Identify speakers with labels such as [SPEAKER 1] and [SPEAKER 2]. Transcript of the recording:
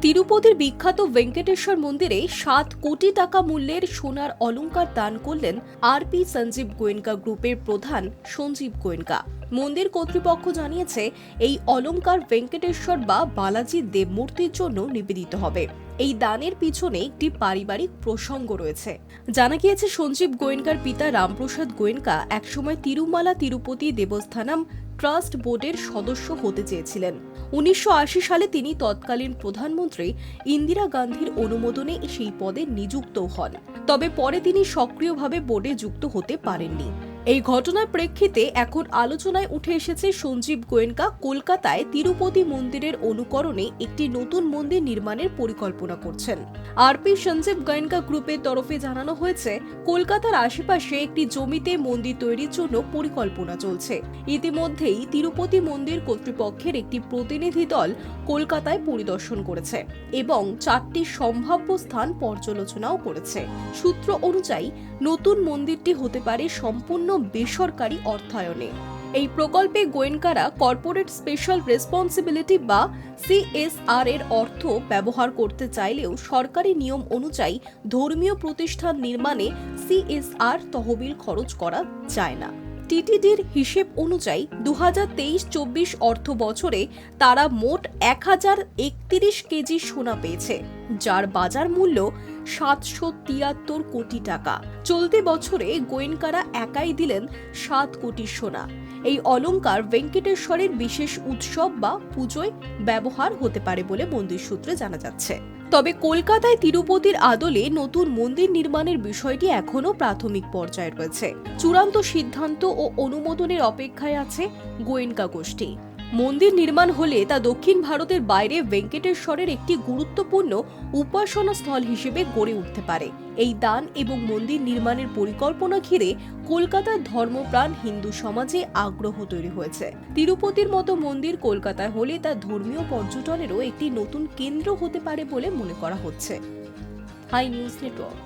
[SPEAKER 1] তিরুপতির বিখ্যাত ভেঙ্কটেশ্বর মন্দিরে 7 কোটি টাকা মূল্যের সোনার অলংকার দান করলেন আরপি সঞ্জীব গোয়েঙ্কা গ্রুপের প্রধান সঞ্জীব গোয়েঙ্কা। মন্দির কর্তৃপক্ষ জানিয়েছে, এই অলংকার ভেঙ্কটেশ্বর বা বালাজি দেবমূর্তির জন্য নিবেদিত হবে। এই দানের পিছনে একটি পারিবারিক প্রসঙ্গ রয়েছে। জানা গিয়েছে, সঞ্জীব গোয়েঙ্কার পিতা রামপ্রসাদ গোয়েঙ্কা একসময় তিরুমালা তিরুপতি দেবস্থানম ট্রাস্ট বোর্ডের সদস্য হতে চেয়েছিলেন। 1980 সালে তিনি তৎকালীন প্রধানমন্ত্রী ইন্দিরা গান্ধীর অনুমোদনে সেই পদে নিযুক্ত হন। তবে পরে তিনি সক্রিয়ভাবে বোর্ডে যুক্ত হতে পারেননি। এই ঘটনার প্রেক্ষিতে এখন আলোচনায় উঠে এসেছে, সঞ্জীব গোয়েঙ্কা কলকাতায় তিরুপতি মন্দিরের অনুকরণে একটি নতুন মন্দির নির্মাণের পরিকল্পনা করছেন। আরপি সঞ্জীব গোয়েঙ্কা গ্রুপের তরফে জানানো হয়েছে, কলকাতার আশেপাশে একটি জমিতে মন্দির তৈরির জন্য পরিকল্পনা চলছে। ইতিমধ্যেই তিরুপতি মন্দির কর্তৃপক্ষের একটি প্রতিনিধি দল কলকাতায় পরিদর্শন করেছে এবং 4টি সম্ভাব্য স্থান পর্যালোচনাও করেছে। সূত্র অনুযায়ী নতুন মন্দিরটি হতে পারে সম্পূর্ণ বেসরকারি অর্থায়নে। এই প্রকল্পে গোয়েঙ্কারা কর্পোরেট স্পেশাল রেসপন্সিবিলিটি বা CSR এর অর্থ ব্যবহার করতে চাইলেও সরকারি নিয়ম অনুযায়ী ধর্মীয় প্রতিষ্ঠান নির্মাণে CSR তহবিল খরচ করা যায় না। টিটিডির হিসেব অনুযায়ী 2023-24 অর্থ বছরে তারা মোট 1031 কেজি সোনা পেয়েছে, যার বাজার মূল্য 773 কোটি টাকা। চলতি বছরে গোয়েঙ্কারা একাই দিলেন 7 কোটি সোনা। এই অলংকার ভেঙ্কটেশ্বরের বিশেষ উৎসব বা পুজোয় ব্যবহার হতে পারে বলে মন্দির সূত্রে জানা যাচ্ছে। তবে কলকাতায় তিরুপতির আদলে নতুন মন্দির নির্মাণের বিষয়টি এখনও প্রাথমিক পর্যায়ে রয়েছে। চূড়ান্ত সিদ্ধান্ত ও অনুমোদনের অপেক্ষায় আছে গোয়েঙ্কা গোষ্ঠী। মন্দির নির্মাণ হলে তা দক্ষিণ ভারতের বাইরে ভেঙ্কটেশ্বরের একটি গুরুত্বপূর্ণ উপাসনা স্থল হিসেবে গড়ে উঠতে পারে। এই দান এবং মন্দির নির্মাণের পরিকল্পনা ঘিরে কলকাতার ধর্মপ্রাণ হিন্দু সমাজে আগ্রহ তৈরি হয়েছে। তিরুপতির মতো মন্দির কলকাতায় হলে তা ধর্মীয় পর্যটনেরও একটি নতুন কেন্দ্র হতে পারে বলে মনে করা হচ্ছে। Hi news network.